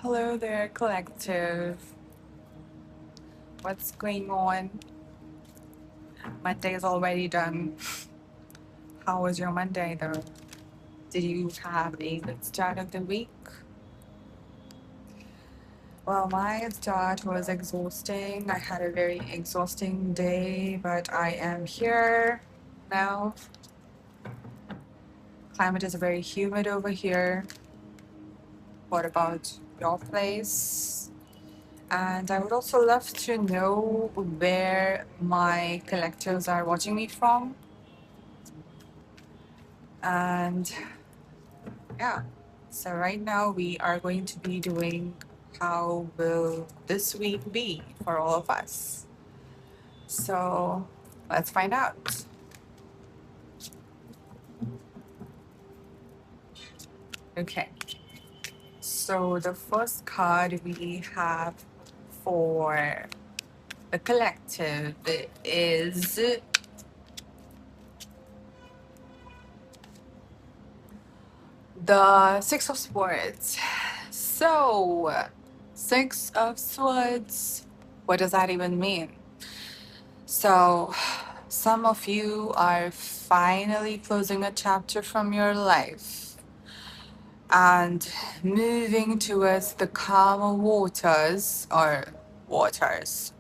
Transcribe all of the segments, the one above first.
Hello there, collective. What's going on? Monday is already done. How was your Monday though? Did you have a good start of the week? Well, my start was exhausting. I had a very exhausting day, but I am here now. Climate is very humid over here. What about your place? And I would also love to know where my collectives are watching me from. And yeah, so right now we are going to be doing how will this week be for all of us. So let's find out. Okay, so the first card we have for the collective is the Six of Swords. So, Six of Swords, what does that even mean? So, some of you are finally closing a chapter from your life and moving towards the calmer waters or waters.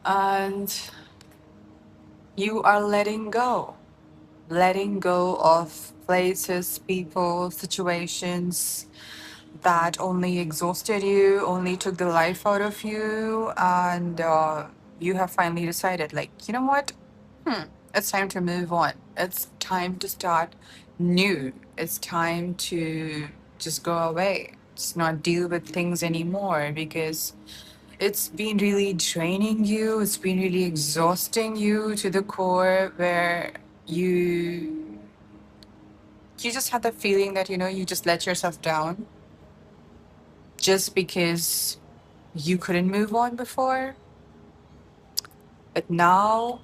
And you are letting go of places, people, situations that only exhausted you, only took the life out of you, and you have finally decided, like, you know what? It's time to move on. It's time to start new. It's time to just go away. Just not deal with things anymore because it's been really draining you. It's been really exhausting you to the core where you you just had the feeling that you just let yourself down just because you couldn't move on before. But now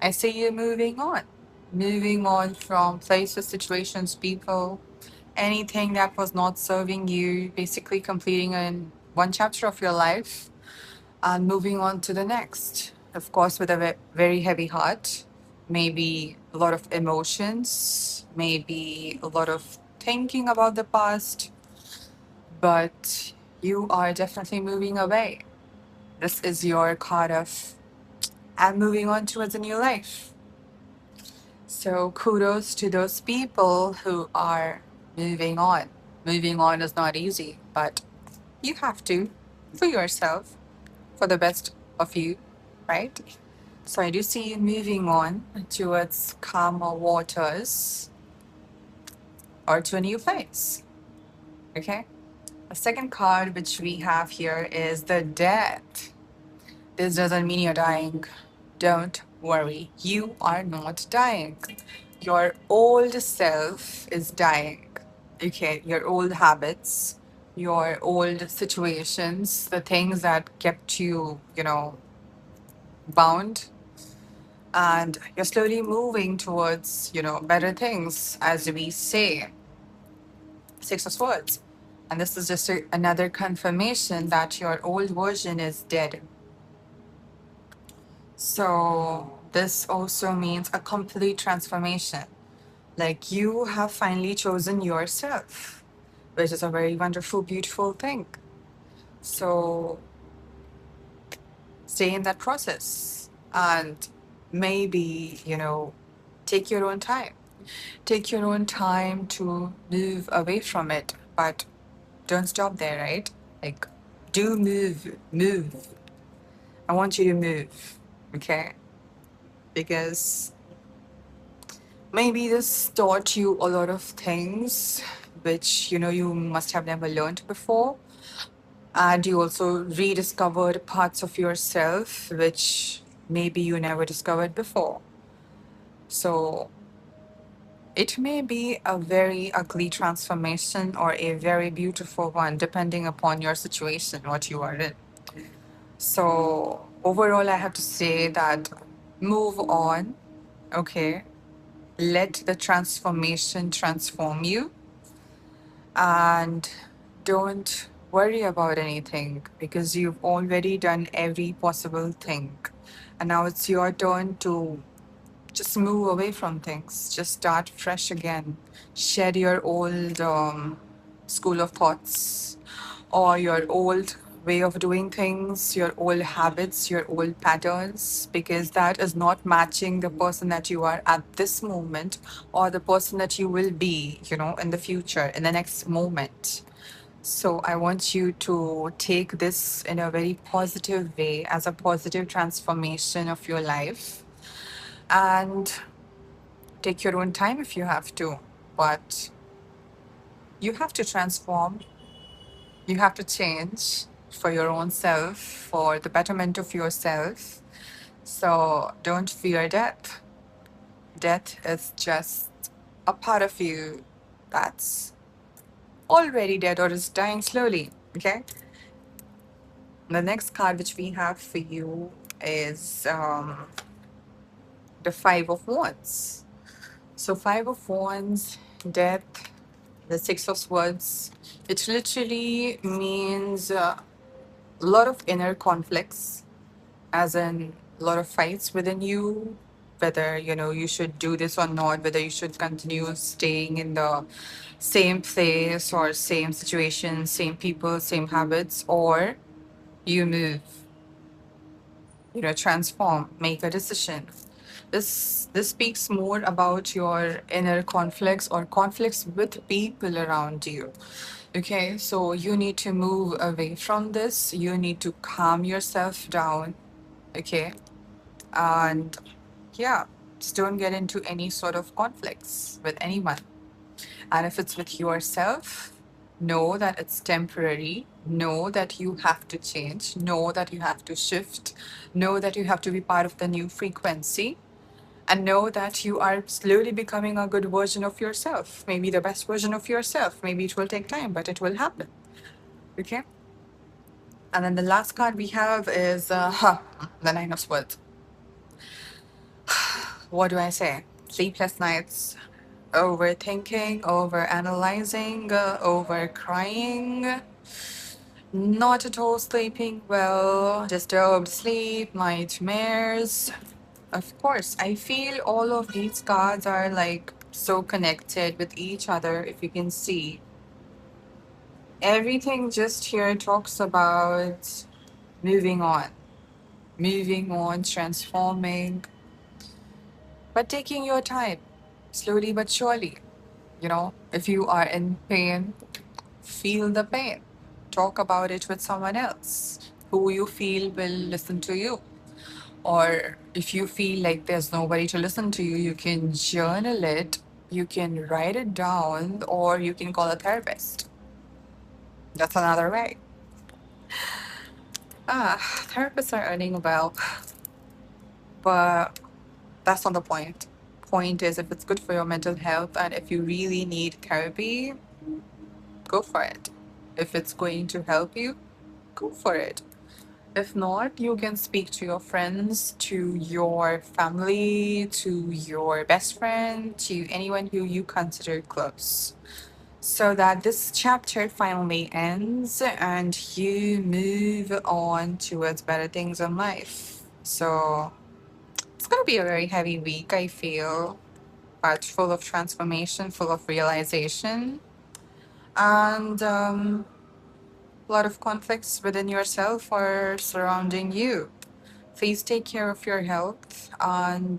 I see you moving on from places, situations, people, anything that was not serving you, basically completing one chapter of your life and moving on to the next. Of course, with a very heavy heart, maybe a lot of emotions, maybe a lot of thinking about the past, but you are definitely moving away. This is your card of I'm moving on towards a new life. So kudos to those people who are moving on. Moving on is not easy, but you have to for yourself, for the best of you, right? So I do see you moving on towards calmer waters or to a new place. Okay? The second card which we have here is the Death. This doesn't mean you're dying. Don't worry. You are not dying. Your old self is dying. Okay, your old habits, your old situations, the things that kept you, bound, and you're slowly moving towards, better things, as we say. Six of Swords. And this is just another confirmation that your old version is dead. So this also means a complete transformation. Like you have finally chosen yourself, which is a very wonderful, beautiful thing. So stay in that process and maybe, take your own time. Take your own time to move away from it, but don't stop there, right? Like, do move. I want you to move, okay? Because maybe this taught you a lot of things which you must have never learned before, and you also rediscovered parts of yourself which maybe you never discovered before. So it may be a very ugly transformation or a very beautiful one depending upon your situation, what you are in. So overall I have to say that move on, okay? Let the transformation transform you. and don't worry about anything because you've already done every possible thing. And now it's your turn to just move away from things, just start fresh again, shed your old school of thoughts or your old way of doing things, your old habits, your old patterns, because that is not matching the person that you are at this moment or the person that you will be, in the future, in the next moment. So I want you to take this in a very positive way as a positive transformation of your life, and take your own time if you have to. But you have to transform, you have to change for your own self, for the betterment of yourself. So don't fear death. Death is just a part of you that's already dead or is dying slowly. Okay? The next card which we have for you is the Five of Wands. So, Five of Wands, death, the Six of Swords, it literally means a lot of inner conflicts, as in a lot of fights within you, whether you should do this or not, whether you should continue staying in the same place or same situation, same people, same habits, or you move, transform, make a decision. This speaks more about your inner conflicts or conflicts with people around you. Okay, so you need to move away from this. You need to calm yourself down. Okay, and yeah, just don't get into any sort of conflicts with anyone. And if it's with yourself, know that it's temporary. Know that you have to change. Know that you have to shift. Know that you have to be part of the new frequency. And know that you are slowly becoming a good version of yourself. Maybe the best version of yourself. Maybe it will take time, but it will happen. Okay? And then the last card we have is the Nine of Swords. What do I say? Sleepless nights, overthinking, over analyzing, over crying, not at all sleeping well, disturbed sleep, nightmares. Of course, I feel all of these cards are like so connected with each other. If you can see, everything just here talks about moving on, transforming, but taking your time, slowly but surely. If you are in pain, feel the pain. Talk about it with someone else who you feel will listen to you. Or if you feel like there's nobody to listen to you, you can journal it, you can write it down, or you can call a therapist. That's another way. Therapists are earning well, but that's not the point. Point is, if it's good for your mental health and if you really need therapy, go for it. If it's going to help you, go for it. If not, you can speak to your friends, to your family, to your best friend, to anyone who you consider close. So that this chapter finally ends and you move on towards better things in life. So it's going to be a very heavy week, I feel, but full of transformation, full of realization, and a lot of conflicts within yourself or surrounding you. Please take care of your health and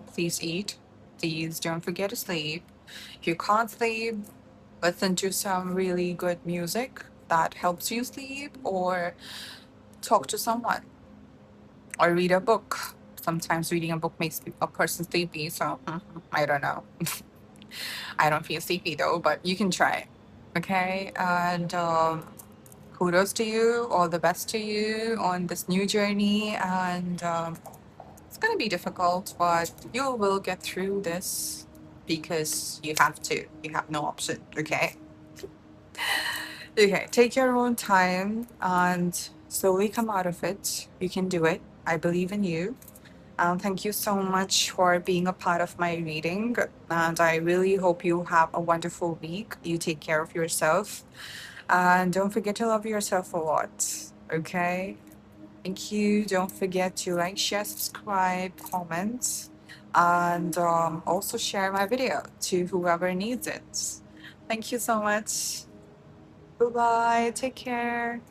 please eat. Please don't forget to sleep. If you can't sleep, listen to some really good music that helps you sleep, or talk to someone, or read a book. Sometimes reading a book makes a person sleepy, so I don't know. I don't feel sleepy though, but you can try. Okay, and kudos to you, all the best to you on this new journey, and it's going to be difficult, but you will get through this because you have to. You have no option, okay? Okay, take your own time and slowly come out of it. You can do it. I believe in you. Thank you so much for being a part of my reading. And I really hope you have a wonderful week. You take care of yourself. And don't forget to love yourself a lot. Okay? Thank you. Don't forget to like, share, subscribe, comment, and also share my video to whoever needs it. Thank you so much. Bye bye. Take care.